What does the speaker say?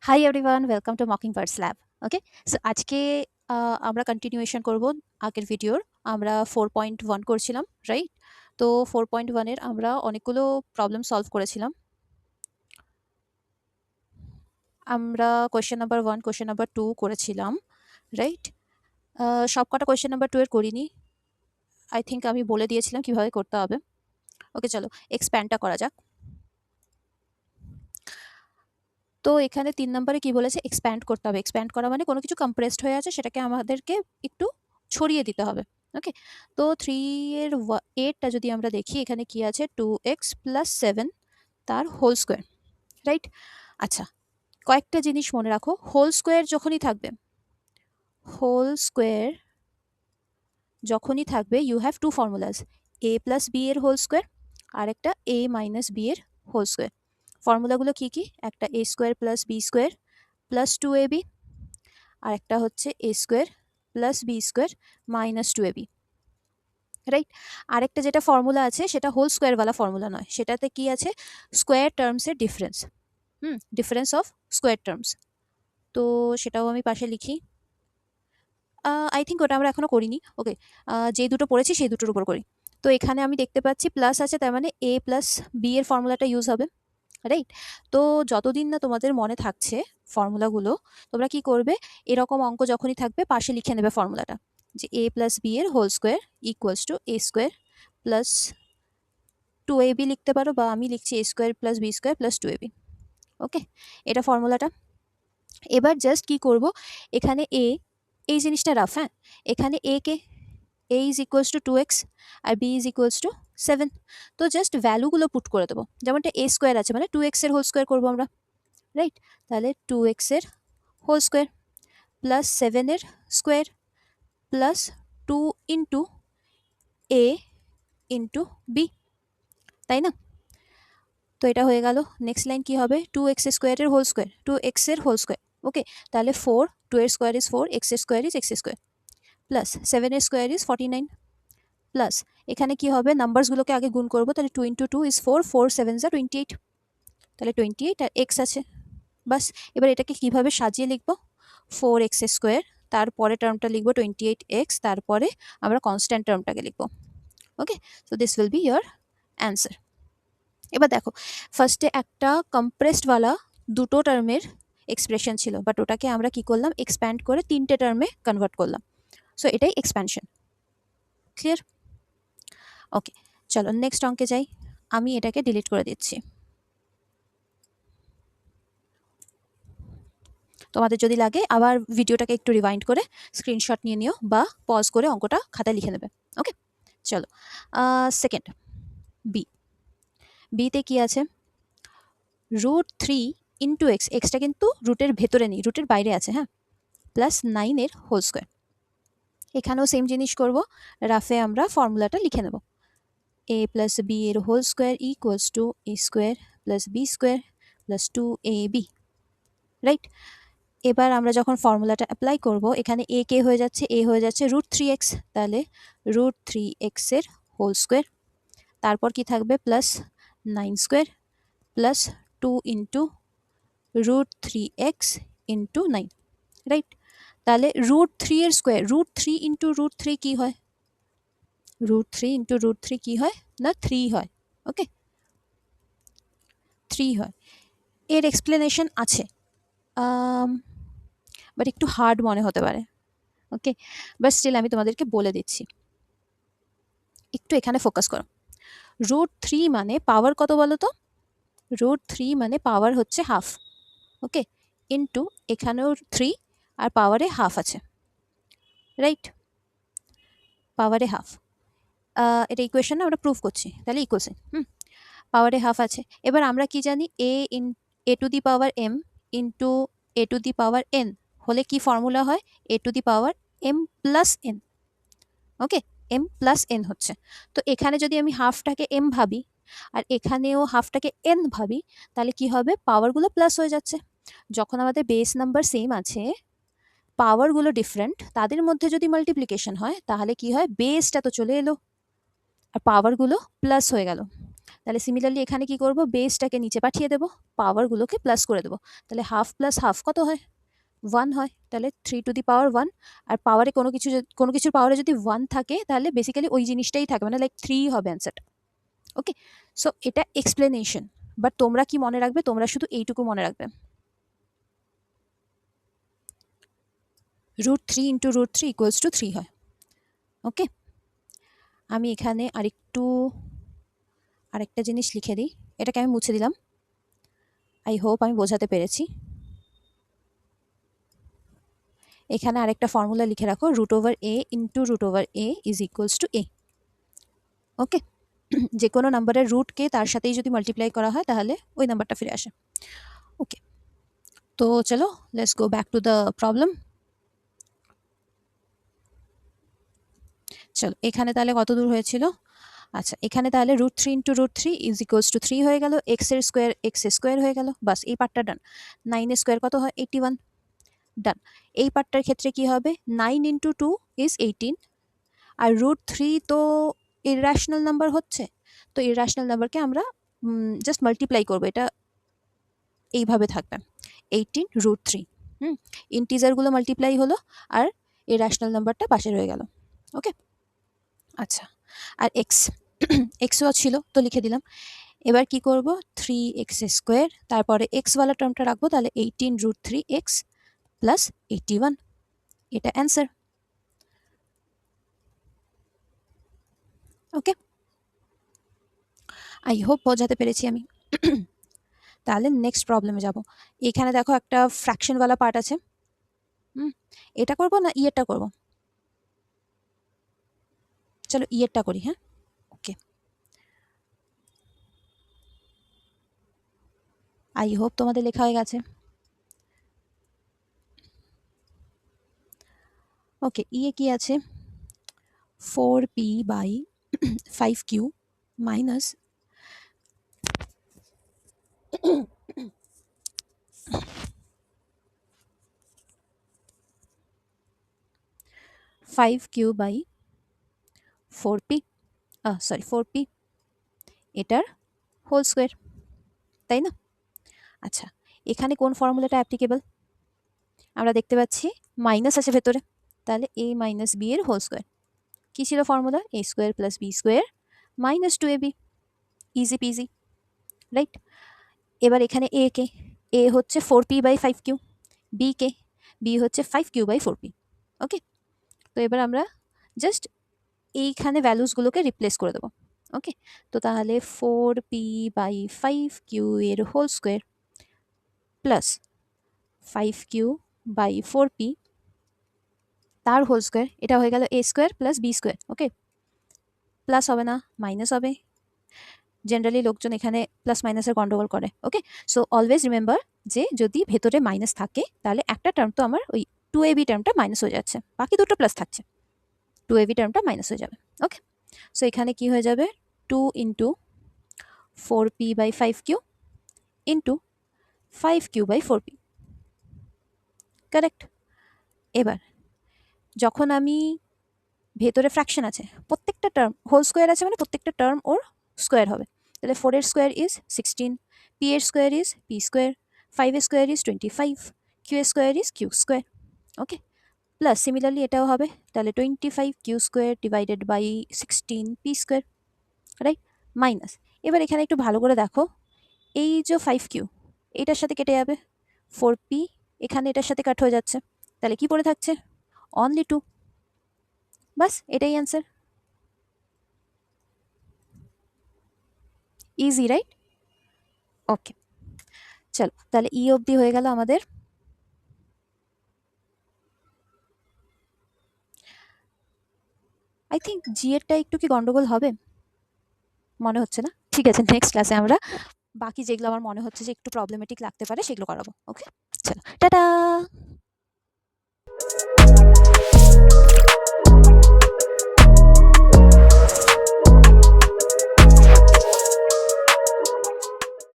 Hi everyone, welcome to mocking birds lab. Okay, so আজকে আমরা continuation করব আগের ভিডিওর। আমরা 4.1 করছিলাম, রাইট? তো 4.1 এর আমরা অনেকগুলো প্রবলেম সলভ করেছিলাম। আমরা কোয়েশ্চেন নাম্বার 1, কোয়েশ্চেন নাম্বার 2 করেছিলাম, রাইট? সবকটা কোয়েশ্চেন নাম্বার 2 এর করিনি। আই থিঙ্ক আমি বলে দিয়েছিলাম কিভাবে করতে হবে। ওকে, চলো এক্সপ্যান্ডটা করা যাক। তো এখানে 3 নম্বরে কি বলেছে? এক্সপ্যান্ড করতে হবে। এক্সপ্যান্ড করা মানে কোনো কিছু কম্প্রেসড হয়ে আছে, সেটাকে আমাদেরকে একটু ছড়িয়ে দিতে হবে। ওকে, তো 3 এর 8 টা যদি আমরা দেখি, এখানে কি আছে? 2x + 7 তার হোল স্কোয়ার, রাইট? আচ্ছা, কয়েকটা জিনিস মনে রাখো। হোল স্কোয়ার যখনই থাকবে, হোল স্কোয়ার যখনই থাকবে, you have to formulas, a + b এর হোল স্কোয়ার আর একটা a - b এর হোল স্কোয়ার। ফর্মুলাগুলো কি কি? একটা a² + b² + 2ab, আর একটা হচ্ছে a² + b² - 2ab, রাইট? আরেকটা যেটা ফর্মুলা আছে সেটা হোল স্কোয়ারওয়ালা ফর্মুলা নয়, সেটাতে কি আছে? স্কোয়ার টার্মসের difference, difference of square terms. তো সেটাও আমি পাশে লিখি। আই থিঙ্ক ওটা আমরা এখনো করিনি। ওকে, যে দুটো পড়েছি সেই দুটোর উপর করি। তো এখানে আমি দেখতে পাচ্ছি প্লাস আছে, তার মানে a + b এর ফর্মুলাটা ইউজ হবে, রাইট? তো যতদিন না তোমাদের মনে থাকছে ফর্মুলাগুলো, তোমরা কি করবে? এরকম অঙ্ক যখনই থাকবে পাশে লিখে নেবে ফর্মুলাটা, যে a + b এর হোল স্কোয়ার = a² + 2ab লিখতে পারো, বা আমি লিখছি a² + b² + 2ab। ওকে, এটা ফর্মুলাটা। এবার জাস্ট কি করব? এখানে a, এই জিনিসটা রাফ, হ্যাঁ? এখানে a K a = 2x R b = 7। তো জাস্ট ভ্যালুগুলো পুট করে দেবো। যেমনটা a² আছে মানে 2x এর হোল স্কোয়ার করবো আমরা, রাইট? তাহলে 2x এর হোল স্কোয়ার প্লাস 7 এর square plus 2 into a into b, তাই না? তো এটা হয়ে গেল। নেক্সট লাইন কি হবে? 2x² এর হোল স্কোয়ার, 2x এর হোল স্কোয়ার। ওকে, তাহলে 4, 2 এর স্কোয়ার ইজ 4, x এর square is x square, plus 7 এর স্কোয়ার ইজ 49, প্লাস এখানে কি হবে? নাম্বারসগুলোকে আগে গুণ করবো, তাহলে 2 ইন্টু 2 ইজ 4, 4 7 যা 28, তাহলে 28 আর x আছে। বাস, এবার এটাকে কিভাবে সাজিয়ে লিখবো? 4x স্কোয়ার, তারপরে টার্মটা লিখবো 28x, তারপরে আমরা কনস্ট্যান্ট টার্মটাকে লিখবো। Okay, so this will be your answer. এবার দেখো, ফার্স্টে একটা কম্প্রেসডওয়ালা দুটো টার্মের এক্সপ্রেশন ছিল, বাট ওটাকে আমরা কি করলাম? এক্সপ্যান্ড করে 3টে টার্মে কনভার্ট করলাম। সো এটাই এক্সপ্যানশন। ক্লিয়ার? ওকে, চলো নেক্সট অঙ্কে যাই। আমি এটাকে ডিলিট করে দিচ্ছি। তোমাদের যদি লাগে আবার ভিডিওটাকে একটু রিওয়াইন্ড করে স্ক্রিনশট নিয়ে নিও, বা পজ করে অঙ্কটা খাতায় লিখে নেবে। ওকে, চলো সেকেন্ড বি। বিতে কি আছে? √3 ইন্টু এক্স, এক্সটা কিন্তু রুটের ভেতরে নেই, রুটের বাইরে আছে, হ্যাঁ, প্লাস 9 এর হোল স্কোয়ার। এখানেও সেম জিনিস করব, রাফে আমরা ফর্মুলাটা লিখে নেব। a + b এর whole square = a² + b² + 2ab, right? এবার আমরা যখন ফর্মুলাটা অ্যাপ্লাই করব, এখানে a কে হয়ে যাচ্ছে, a হয়ে যাচ্ছে √3x, তাহলে √3x এর হোল স্কোয়ার, তারপর কি থাকবে? Plus 9² plus 2 into √3x into 9, right? তাহলে √3 এর স্কোয়ার, √3 ইন্টু √3 কি হয়? √3 ইন্টু √3 কি হয়? না 3 হয়। ওকে, 3 হয়। এর এক্সপ্লেনেশন আছে, বাট একটু হার্ড মনে হতে পারে। ওকে, বাট স্টিল আমি তোমাদেরকে বলে দিচ্ছি, একটু এখানে ফোকাস করো। √3 মানে পাওয়ার কত বলো তো? √3 মানে পাওয়ার হচ্ছে হাফ। ওকে, ইন্টু এখানেও 3 আর পাওয়ারে হাফ আছে, রাইট? পাওয়ারে হাফ, এটা ইকুয়েশন আমরা প্রুভ করছি, তাহলে ইকুয়েশন পাওয়ারে হাফ আছে। এবার আমরা কি জানি? a⁴m ইন্টু a⁴n হলে কি ফর্মুলা হয়? a⁴m + n। ওকে, m + n হচ্ছে। তো এখানে যদি আমি হাফটাকে m ভাবি আর এখানেও হাফটাকে n ভাবি, তাহলে কি হবে? পাওয়ারগুলো প্লাস হয়ে যাচ্ছে। যখন আমাদের বেস নাম্বার সেম আছে, পাওয়ারগুলো ডিফারেন্ট, তাদের মধ্যে যদি মাল্টিপ্লিকেশন হয় তাহলে কি হয়? বেসটা তো চলে এলো আর পাওয়ারগুলো প্লাস হয়ে গেল। তাহলে সিমিলারলি এখানে কি করব, বেসটাকে নিচে পাঠিয়ে দেব, পাওয়ারগুলোকে প্লাস করে দেবো। তাহলে হাফ প্লাস হাফ কত হয়, 1 হয়। তাহলে 3 টু দি পাওয়ার 1, আর পাওয়ারে কোনো কিছুর পাওয়ারে যদি 1 থাকে তাহলে বেসিক্যালি ওই জিনিসটাই থাকে, মানে লাইক 3 হবে অ্যান্সারটা। ওকে, সো এটা এক্সপ্লেনেশন, বাট তোমরা কি মনে রাখবে, তোমরা শুধু এইটুকু মনে রাখবে, √3 ইন্টু √3 ইকুয়ালস টু 3 হয়। ওকে, আমি এখানে আরেকটা জিনিস লিখে দিই, এটাকে আমি মুছে দিলাম। আই হোপ আমি বোঝাতে পেরেছি। এখানে আরেকটা ফর্মুলা লিখে রাখো, √a into √a is equals to a। ওকে, যে কোনো নাম্বারের রুটকে তার সাথেই যদি মাল্টিপ্লাই করা হয় তাহলে ওই নাম্বারটা ফিরে আসে। ওকে, তো চলো let's go back to the problem. চলো এখানে তাহলে কত দূর হয়েছিল, আচ্ছা এখানে তাহলে √3 ইন্টু √3 ইজ ইকুয়ালস টু 3 হয়ে গেল, এক্স এর স্কোয়ার হয়ে গেল, বাস এই পার্টটা ডান। 9 এর স্কোয়ার কত হয়, 81, ডান। এই পার্টটার ক্ষেত্রে কি হবে, 9 ইন্টু 2 ইজ 18, আর √3 তো ইররেশনাল নাম্বার হচ্ছে, তো ইররেশনাল নাম্বারকে আমরা জাস্ট মাল্টিপ্লাই করবো, এটা এইভাবে থাকবে 18 √3। ইন্টিজারগুলো মাল্টিপ্লাই হলো আর ইররেশনাল নাম্বারটা পাশে রয়ে গেল। ওকে, আচ্ছা, আর এক্সও ছিল তো লিখে দিলাম। এবার কি করব, 3x², তারপরে এক্সওয়ালা টার্মটা রাখবো, তাহলে 18 √3x প্লাস 81, এটা অ্যান্সার। ওকে, আই হোপ বোঝাতে পেরেছি আমি। তাহলে নেক্সট প্রবলেমে যাব। এখানে দেখো একটা ফ্র্যাকশনওয়ালা পার্ট আছে, এটা করব না ইয়েরটা করব, চলো ইয়েরটা করি। হ্যাঁ, ওকে, আই হোপ তোমাদের লেখা হয়ে গেছে। ওকে, ইয়ে কি আছে, 4p by 5q minus 5q by 4p, 4p এটার হোল স্কোয়ার, তাই না? আচ্ছা, এখানে কোন ফর্মুলাটা অ্যাপ্লিকেবল, আমরা দেখতে পাচ্ছি মাইনাস আছে ভেতরে, তাহলে a মাইনাস b এর হোল স্কোয়ার। কী ছিল formula, a² plus b² minus 2ab, easy PG, right? এবার এখানে a হচ্ছে 4p বাই 5q, b হচ্ছে 5q বাই 4p। ওকে, তো এবার আমরা জাস্ট এইখানে ভ্যালুসগুলোকে রিপ্লেস করে দেবো। ওকে, তো তাহলে 4p বাই 5q এর whole square plus 5q by 4p তার হোল স্কোয়ার, এটা হয়ে গেল a² প্লাস b²। ওকে, প্লাস হবে না, মাইনাস হবে। জেনারেলি লোকজন এখানে প্লাস মাইনাসের গন্ডগোল করে। ওকে, সো অলওয়েজ রিমেম্বার যে যদি ভেতরে মাইনাস থাকে তাহলে একটা টার্ম তো আমার ওই 2ab টার্মটা মাইনাস হয়ে যাচ্ছে, বাকি দুটো প্লাস থাকছে, 2ab টার্মটা মাইনাস হয়ে যাবে। ওকে, সো এখানে কি হয়ে যাবে, 2 into 4p by 5q into 5q by 4p, correct? এবার যখন আমি ভেতরে ফ্র্যাকশন আছে, প্রত্যেকটা টার্ম হোল স্কোয়ার আছে, মানে প্রত্যেকটা টার্ম ওর স্কোয়ার হবে। তাহলে 4 এর স্কোয়ার ইজ 16, p এর স্কোয়ার ইজ p², 5 এর স্কোয়ার ইজ 25, q এর square is q²। Okay, plus similarly এটাও হবে, তাহলে 25q² divided by 16p², right? Minus, এবার এখানে একটু ভালো করে দেখো, এই যে 5q এটার সাথে কেটে যাবে, 4p এখানে এটার সাথে কাট হয়ে যাচ্ছে, তাহলে কি পড়ে থাকছে, অনলি 2, বাস এটাই অ্যান্সার। Easy, right? ওকে, চলো তাহলে ই অবধি হয়ে গেল আমাদের। আই থিঙ্ক জি এরটা একটু কি গন্ডগোল হবে, মনে হচ্ছে না। ঠিক আছে, নেক্সট ক্লাসে আমরা বাকি যেগুলো আমার মনে হচ্ছে যে একটু প্রবলেমেটিক লাগতে পারে সেগুলো করাবো। ওকে, চলো টাটা।